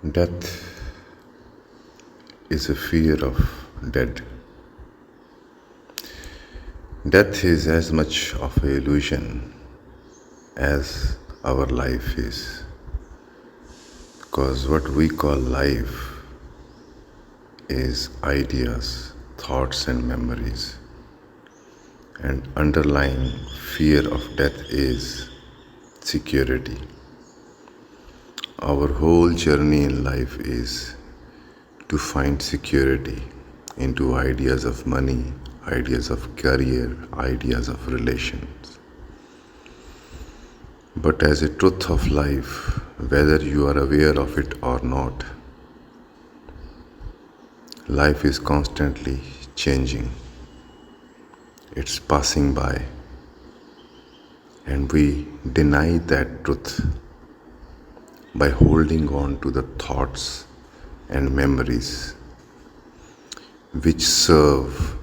Death is a fear of dead. Death is as much of an illusion as our life is. Because what we call life is ideas, thoughts, and memories. And underlying fear of death is security. Our whole journey in life is to find security into ideas of money, ideas of career, ideas of relations. But as a truth of life, whether you are aware of it or not, life is constantly changing. It's passing by, and we deny that truth by holding on to the thoughts and memories which serve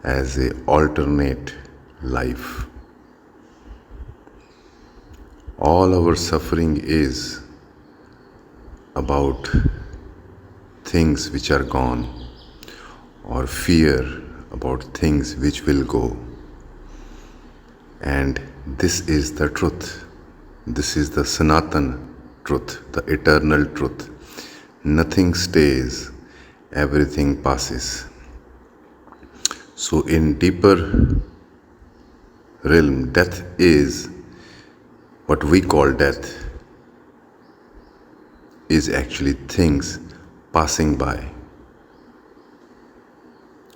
as a alternate life. All our suffering is about things which are gone, or fear about things which will go. And this is the truth. This is the Sanatan truth, the eternal truth. Nothing stays, everything passes. So in deeper realm, death is what we call death is actually things passing by.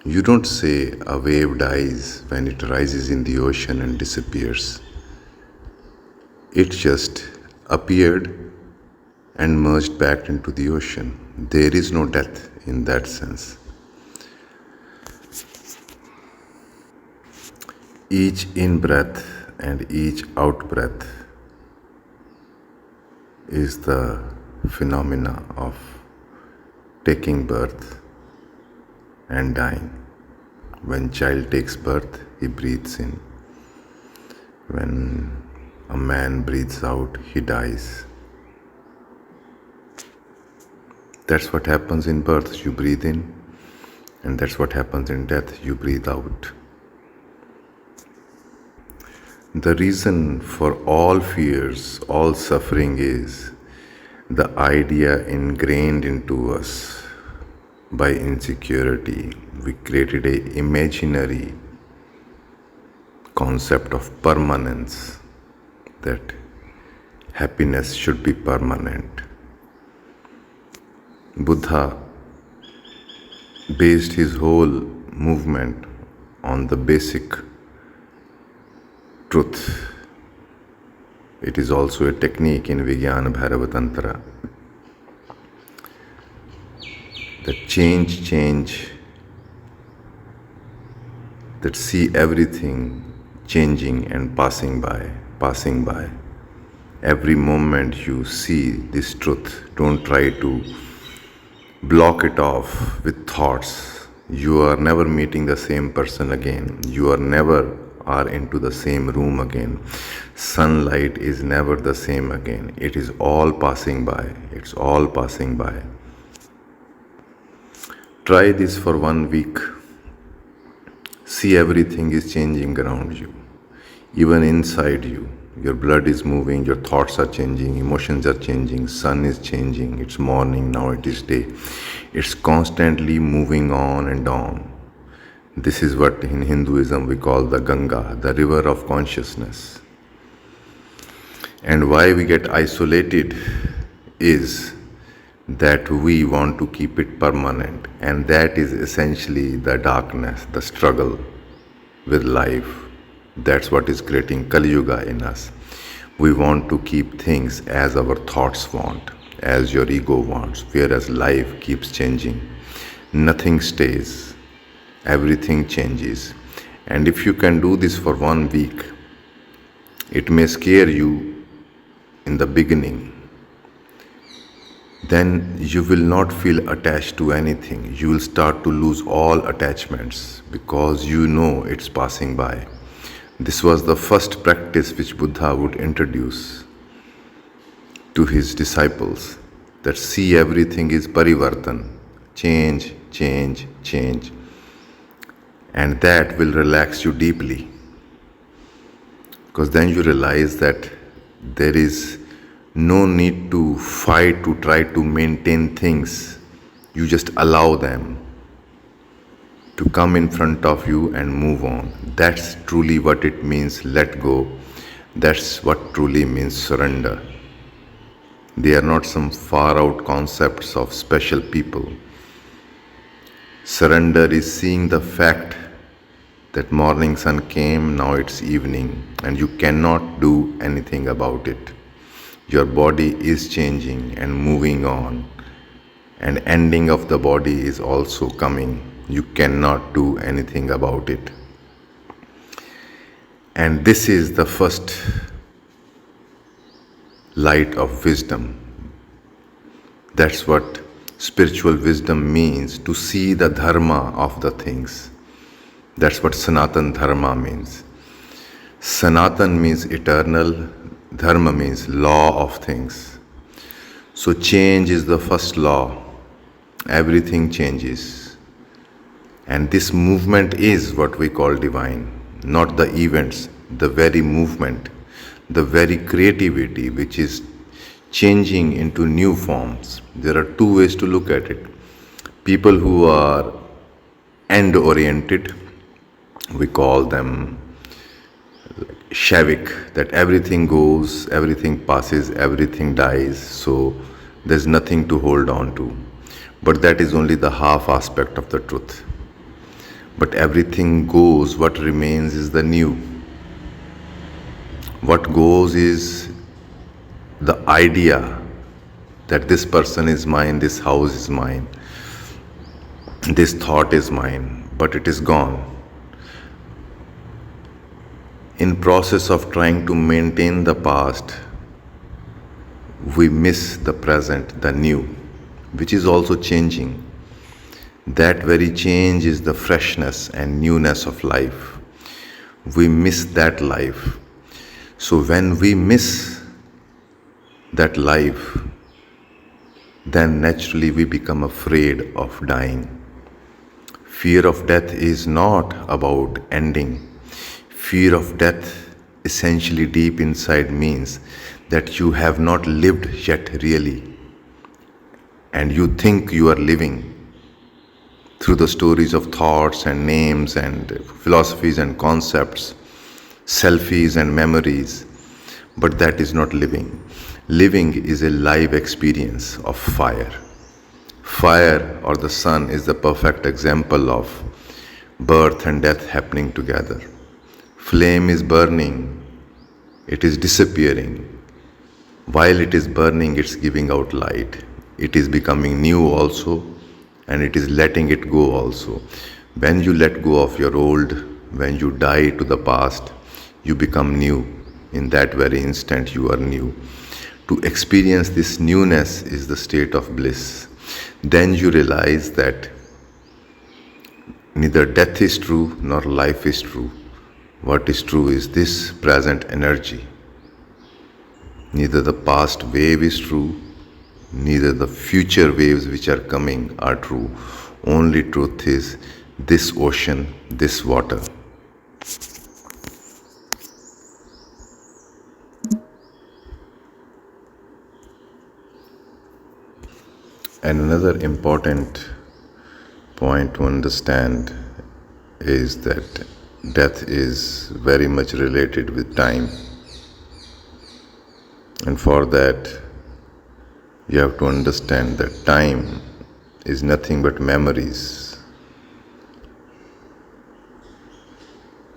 You don't say a wave dies when it rises in the ocean and disappears. It just appeared and merged back into the ocean. There is no death in that sense. Each in-breath and each out-breath is the phenomena of taking birth and dying. When child takes birth, he breathes in. When a man breathes out, he dies. That's what happens in birth, you breathe in, and that's what happens in death, you breathe out. The reason for all fears, all suffering is the idea ingrained into us by insecurity. We created an imaginary concept of permanence, that happiness should be permanent. Buddha based his whole movement on the basic truth. It is also a technique in Vijnana Bhairavatantra. That change, that see everything changing and passing by. Every moment you see this truth, don't try to block it off with thoughts. You are never meeting the same person again. You are never are into the same room again. Sunlight is never the same again. It is all passing by. It's all passing by. Try this for 1 week. See, everything is changing around you. Even inside you. Your blood is moving, your thoughts are changing, emotions are changing, sun is changing, it's morning, now it is day. It's constantly moving on and on. This is what in Hinduism we call the Ganga, the river of consciousness. And why we get isolated is that we want to keep it permanent, and that is essentially the darkness, the struggle with life. That's what is creating Kali Yuga in us. We want to keep things as our thoughts want, as your ego wants, whereas life keeps changing. Nothing stays, everything changes. And if you can do this for 1 week, it may scare you in the beginning. Then you will not feel attached to anything. You will start to lose all attachments because you know it's passing by. This was the first practice which Buddha would introduce to his disciples, that see everything is parivartan, change, change, change. And that will relax you deeply, because then you realize that there is no need to fight to try to maintain things. You just allow them to come in front of you and move on. That's truly what it means, let go. That's what truly means surrender. They are not some far out concepts of special people. Surrender is seeing the fact that morning sun came, now it's evening, and you cannot do anything about it. Your body is changing and moving on, and ending of the body is also coming. You cannot do anything about it. And this is the first light of wisdom. That's what spiritual wisdom means, to see the dharma of the things. That's what Sanatan Dharma means. Sanatan means eternal, Dharma means law of things. So change is the first law. Everything changes. And this movement is what we call divine, not the events, the very movement, the very creativity which is changing into new forms. There are two ways to look at it. People who are end-oriented, we call them Shavik, that everything goes, everything passes, everything dies, so there's nothing to hold on to. But that is only the half aspect of the truth. But everything goes, what remains is the new. What goes is the idea that this person is mine, this house is mine, this thought is mine, but it is gone. In process of trying to maintain the past, we miss the present, the new, which is also changing. That very change is the freshness and newness of life. We miss that life. So when we miss that life, then naturally we become afraid of dying. Fear of death is not about ending. Fear of death essentially deep inside means that you have not lived yet really, and you think you are living through the stories of thoughts and names and philosophies and concepts, selfies and memories, but that is not living. Living is a live experience of fire. Fire or the sun is the perfect example of birth and death happening together. Flame is burning, it is disappearing. While it is burning, it's giving out light. It is becoming new also, and it is letting it go also. When you let go of your old, when you die to the past, you become new. In that very instant, you are new. To experience this newness is the state of bliss. Then you realize that neither death is true nor life is true. What is true is this present energy. Neither the past wave is true, neither the future waves which are coming are true. Only truth is this ocean, this water. And another important point to understand is that death is very much related with time. And for that, you have to understand that time is nothing but memories,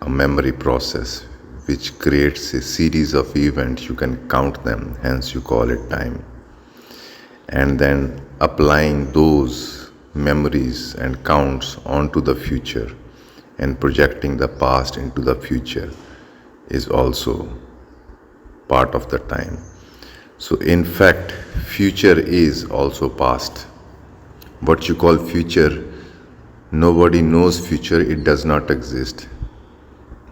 a memory process which creates a series of events. You can count them, hence you call it time. And then applying those memories and counts onto the future and projecting the past into the future is also part of the time. So in fact, future is also past. What you call future, nobody knows future, it does not exist.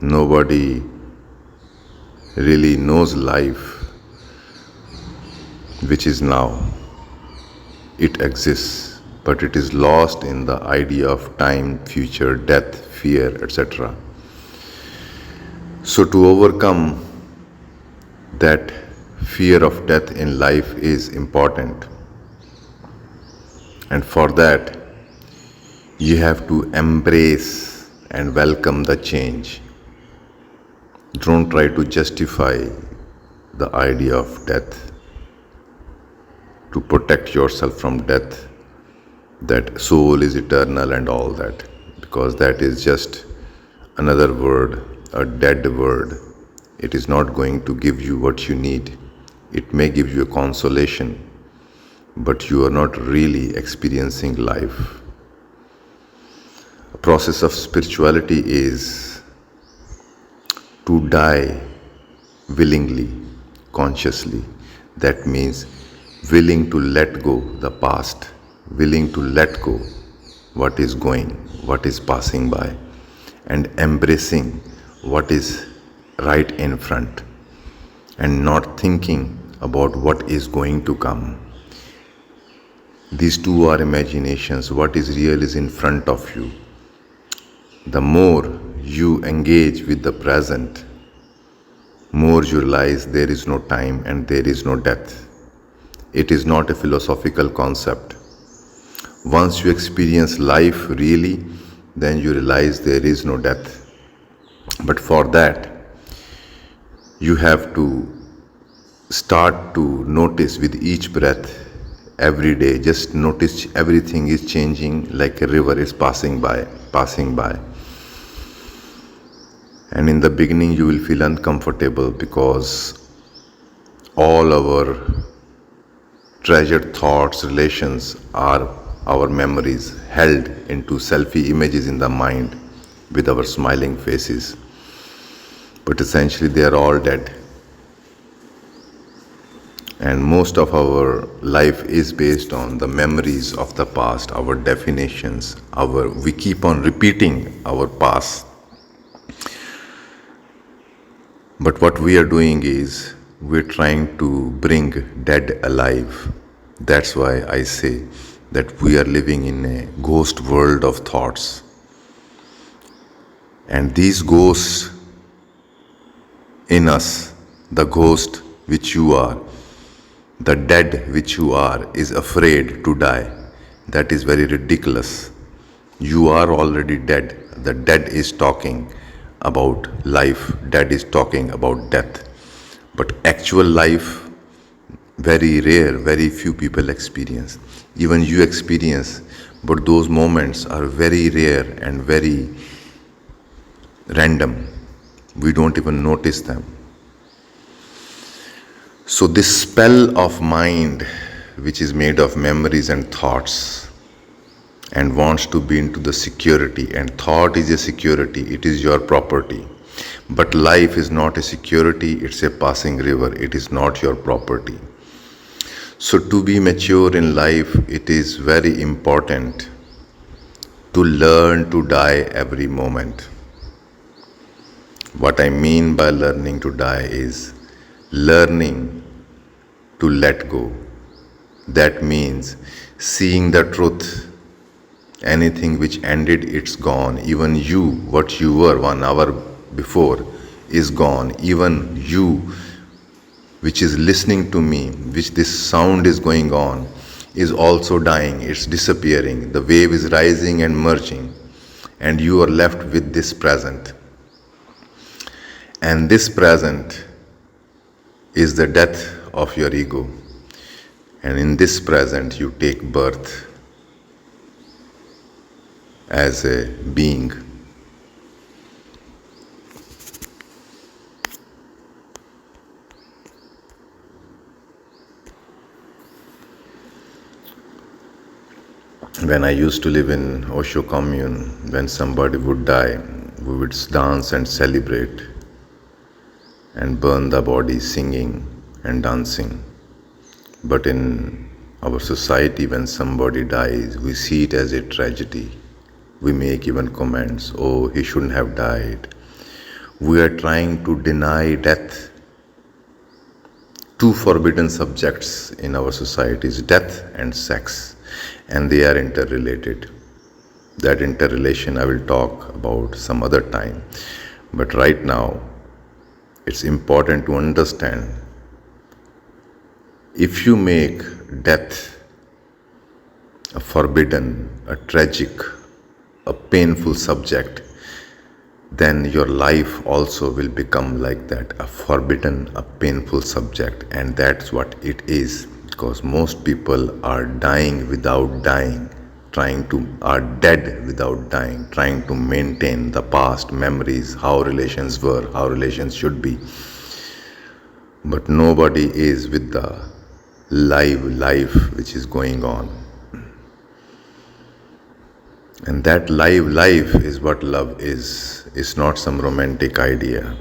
Nobody really knows life, which is now. It exists, but it is lost in the idea of time, future, death, fear, etc. So, to overcome that fear of death in life is important, and for that, you have to embrace and welcome the change. Don't try to justify the idea of death to protect yourself from death, that soul is eternal and all that, because that is just another word, a dead word. It is not going to give you what you need. It may give you a consolation, but you are not really experiencing life. A process of spirituality is to die willingly, consciously. That means willing to let go the past, willing to let go what is going, what is passing by, and embracing what is right in front, and not thinking about what is going to come. These two are imaginations. What is real is in front of you. The more you engage with the present, more you realize there is no time and there is no death. It is not a philosophical concept. Once you experience life really, then you realize there is no death. But for that, you have to start to notice with each breath every day. Just notice everything is changing like a river is passing by. And in the beginning you will feel uncomfortable because all our treasured thoughts, relations are our memories held into selfie images in the mind with our smiling faces. But essentially they are all dead. And most of our life is based on the memories of the past, our definitions, we keep on repeating our past. But what we are doing is we're trying to bring dead alive. That's why I say that we are living in a ghost world of thoughts. And these ghosts in us, the ghost which you are, the dead which you are, is afraid to die. That is very ridiculous. You are already dead. The dead is talking about life, dead is talking about death. But actual life, very rare, very few people experience. Even you experience, but those moments are very rare and very random. We don't even notice them. So this spell of mind, which is made of memories and thoughts, and wants to be into the security, and thought is a security, it is your property. But life is not a security, it's a passing river, it is not your property. So to be mature in life, it is very important to learn to die every moment. What I mean by learning to die is learning to let go. That means seeing the truth. Anything which ended, it's gone. Even you, what you were 1 hour before, is gone. Even you, which is listening to me, which this sound is going on, is also dying. It's disappearing. The wave is rising and merging. And you are left with this present. And this present is the death of your ego. And in this present, you take birth as a being. When I used to live in Osho commune, when somebody would die, we would dance and celebrate and burn the body singing and dancing. But in our society, when somebody dies, we see it as a tragedy. We make even comments, oh, he shouldn't have died. We are trying to deny death two forbidden subjects in our societies, death and sex, and they are interrelated. That interrelation I will talk about some other time. But right now, it's important to understand, if you make death a forbidden, a tragic, a painful subject, then your life also will become like that, a forbidden, a painful subject. And that's what it is, because most people are dying without dying, are dead without dying, trying to maintain the past memories, how relations were, how relations should be. But nobody is with the live life which is going on. And that live life is what love is. It's not some romantic idea.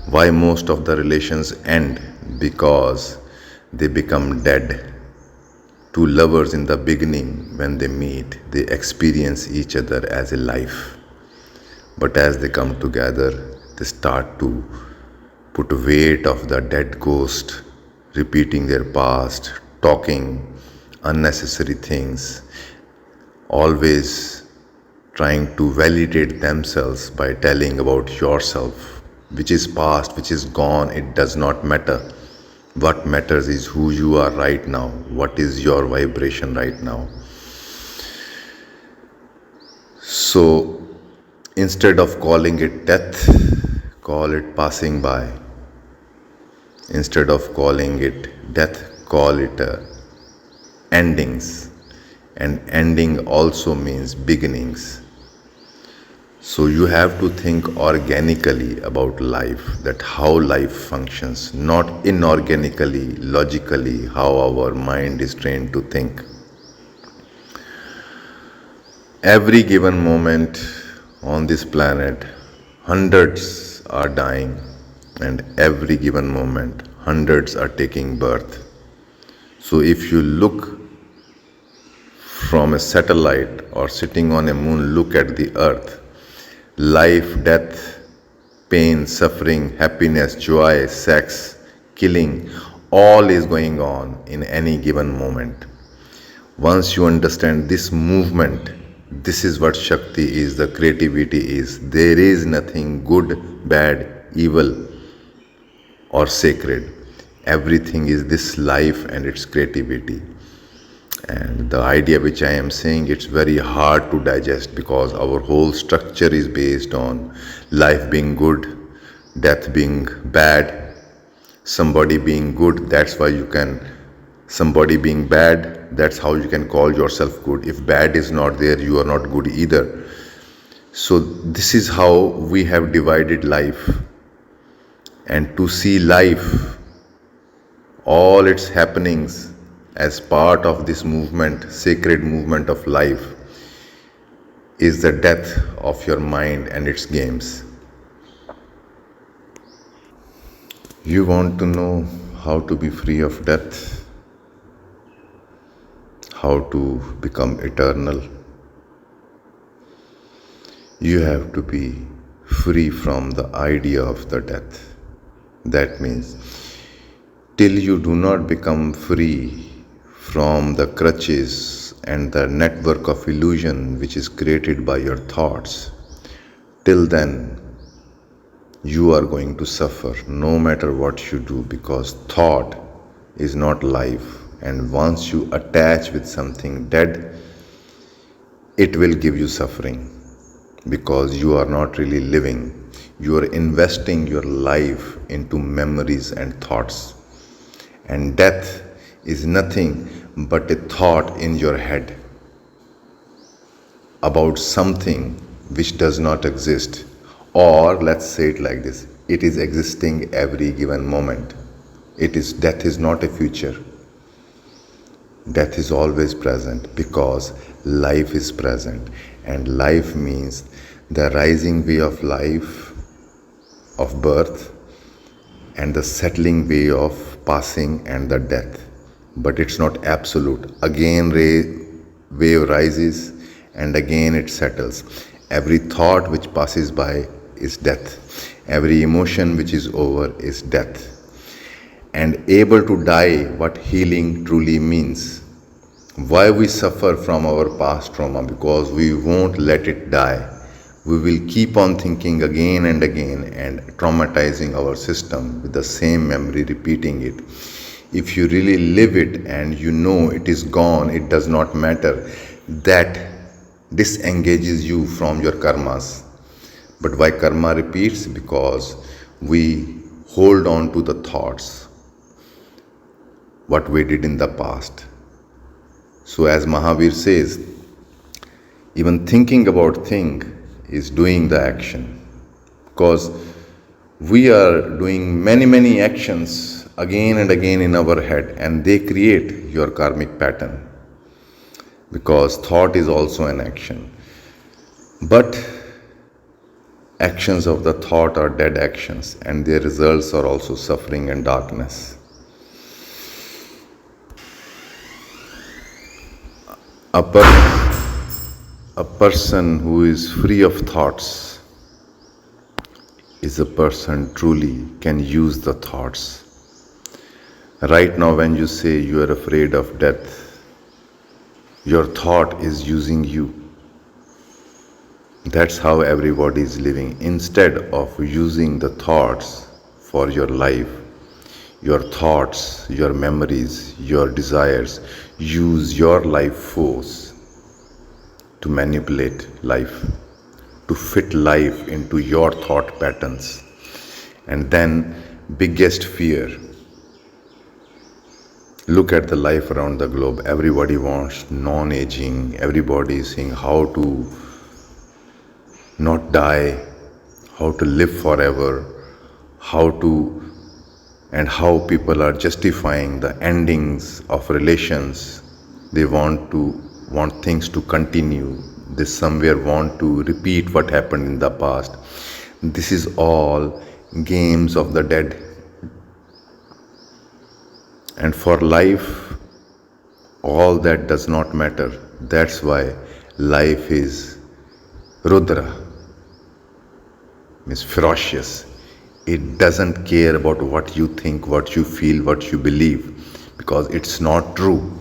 Why most of the relations end? Because they become dead. Two lovers in the beginning, when they meet, they experience each other as a life. But as they come together, they start to put weight of the dead ghost, repeating their past, talking unnecessary things, always trying to validate themselves by telling about yourself, which is past, which is gone. It does not matter. What matters is who you are right now. What is your vibration right now? So instead of calling it death, call it passing by. Instead of calling it death, call it endings. And ending also means beginnings. So you have to think organically about life, that how life functions, not inorganically, logically, how our mind is trained to think. Every given moment on this planet, hundreds are dying, and every given moment, hundreds are taking birth. So if you look from a satellite or sitting on a moon, look at the earth, life, death, pain, suffering, happiness, joy, sex, killing, all is going on in any given moment. Once you understand this movement, this is what Shakti is, the creativity is. There is nothing good, bad, evil, or sacred. Everything is this life and its creativity. And the idea which I am saying, it's very hard to digest, because our whole structure is based on life being good, death being bad, somebody being good, that's why you can, somebody being bad, that's how you can call yourself good. If bad is not there, you are not good either. So this is how we have divided life. And to see life, all its happenings, as part of this movement, sacred movement of life, is the death of your mind and its games. You want to know how to be free of death, how to become eternal? You have to be free from the idea of the death. That means, till you do not become free from the crutches and the network of illusion which is created by your thoughts, till then you are going to suffer no matter what you do, because thought is not life. And once you attach with something dead, it will give you suffering, because you are not really living. You are investing your life into memories and thoughts. And death is nothing but a thought in your head about something which does not exist. Or let's say it like this, it is existing every given moment. Death is not a future. Death is always present, because life is present. And life means the rising way of life, of birth, and the settling way of passing and the death. But it's not absolute. Again wave rises and again it settles. Every thought which passes by is death. Every emotion which is over is death. and able to die what healing truly means. Why we suffer from our past trauma? Because we won't let it die. We will keep on thinking again and again and traumatizing our system with the same memory, repeating it. If you really live it and you know it is gone, it does not matter, that disengages you from your karmas. But why karma repeats? Because we hold on to the thoughts, what we did in the past. So as Mahavir says, even thinking about thing is doing the action. Because we are doing many actions again and again in our head, and they create your karmic pattern. Because thought is also an action. But actions of the thought are dead actions, and their results are also suffering and darkness. A person who is free of thoughts is a person truly can use the thoughts. Right now, when you say you are afraid of death, your thought is using you. That's how everybody is living. Instead of using the thoughts for your life, your thoughts, your memories, your desires, use your life force to manipulate life, to fit life into your thought patterns. And then, biggest fear. Look at the life around the globe. Everybody wants non-aging. Everybody is saying how to not die, how to live forever, how people are justifying the endings of relations. They want things to continue. They somewhere want to repeat what happened in the past. This is all games of the dead. And for life, all that does not matter. That's why life is Rudra, means ferocious. It doesn't care about what you think, what you feel, what you believe, because it's not true.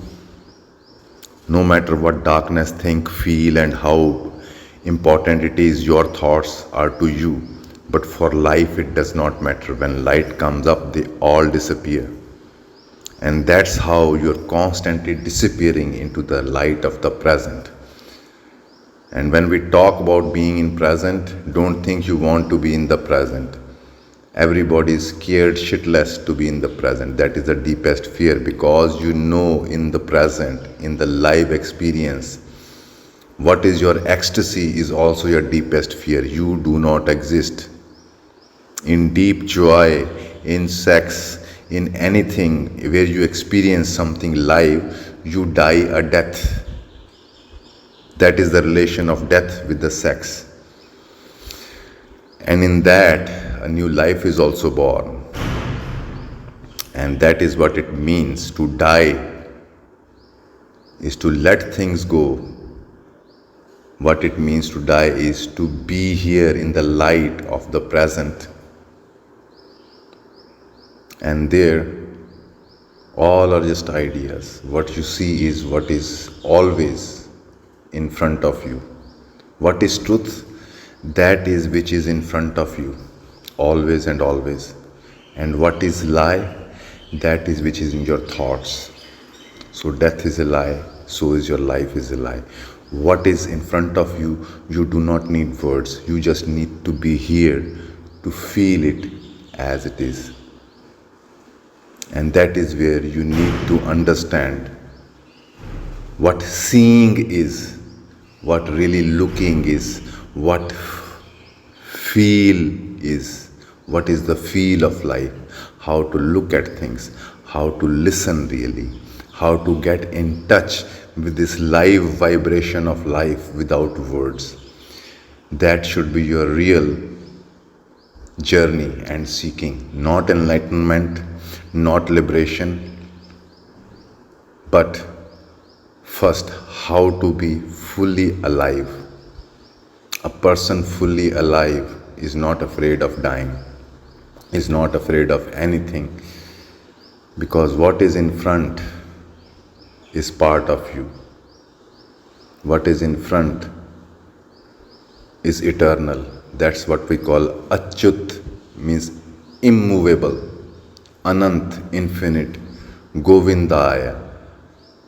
No matter what darkness think, feel, and how important it is, your thoughts are to you. But for life, it does not matter. When light comes up, they all disappear. And that's how you're constantly disappearing into the light of the present. And when we talk about being in present, don't think you want to be in the present. Everybody is scared shitless to be in the present. That is the deepest fear, because you know in the present, in the live experience, what is your ecstasy is also your deepest fear. You do not exist. In deep joy, in sex, in anything where you experience something live, you die a death. That is the relation of death with the sex. And in that, a new life is also born. And that is what it means to die, is to let things go. What it means to die is to be here in the light of the present. And there, all are just ideas. What you see is what is always in front of you. What is truth? That is which is in front of you, always and always. And what is lie? That is which is in your thoughts. So death is a lie, so is your life is a lie. What is in front of you, you do not need words. You just need to be here to feel it as it is. And that is where you need to understand what seeing is, what really looking is, what feel is, what is the feel of life, how to look at things, how to listen really, how to get in touch with this live vibration of life without words. That should be your real journey and seeking, not enlightenment, not liberation, but first how to be fully alive. A person fully alive is not afraid of dying, is not afraid of anything. Because what is in front is part of you. What is in front is eternal. That's what we call Achyut, means immovable, Anant, infinite, Govindaya,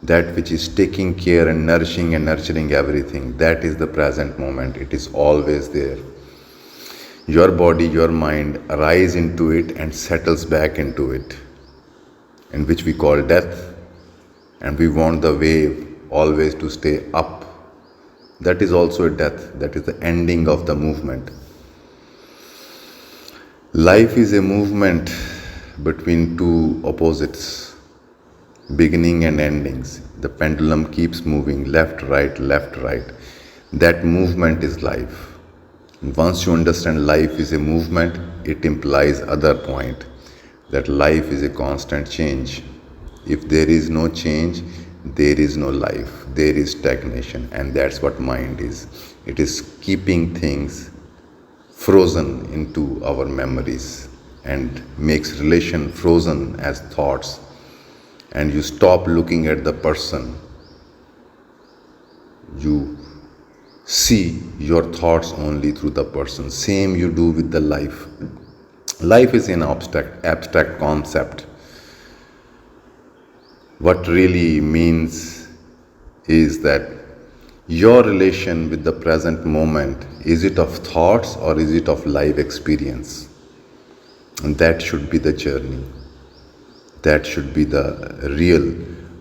that which is taking care and nurturing everything. That is the present moment. It is always there. Your body, your mind arise into it and settles back into it, and which we call death. And we want the wave always to stay up. That is also a death. That is the ending of the movement. Life is a movement between two opposites, beginning and endings. The pendulum keeps moving left, right, left, right. That movement is life. And once you understand life is a movement, it implies other point, that life is a constant change. If there is no change, there is no life. There is stagnation, and that's what mind is. It is keeping things frozen into our memories and makes relation frozen as thoughts. And you stop looking at the person. You see your thoughts only through the person. Same you do with the life. Life is an abstract concept. What really means is that your relation with the present moment, is it of thoughts or is it of life experience? And that should be the journey. That should be the real,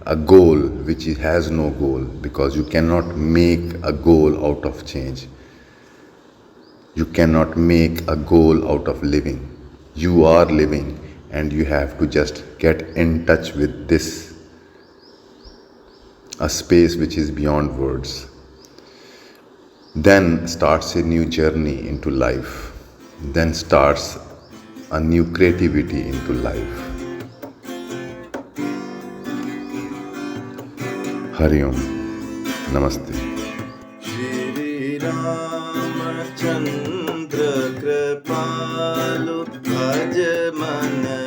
a goal which has no goal, because you cannot make a goal out of change. You cannot make a goal out of living. You are living, and you have to just get in touch with this, a space which is beyond words. Then starts a new journey into life. Then starts a new creativity into life. Hari Om. Namaste. Shri Ramachandra Kripalu Bhaj Man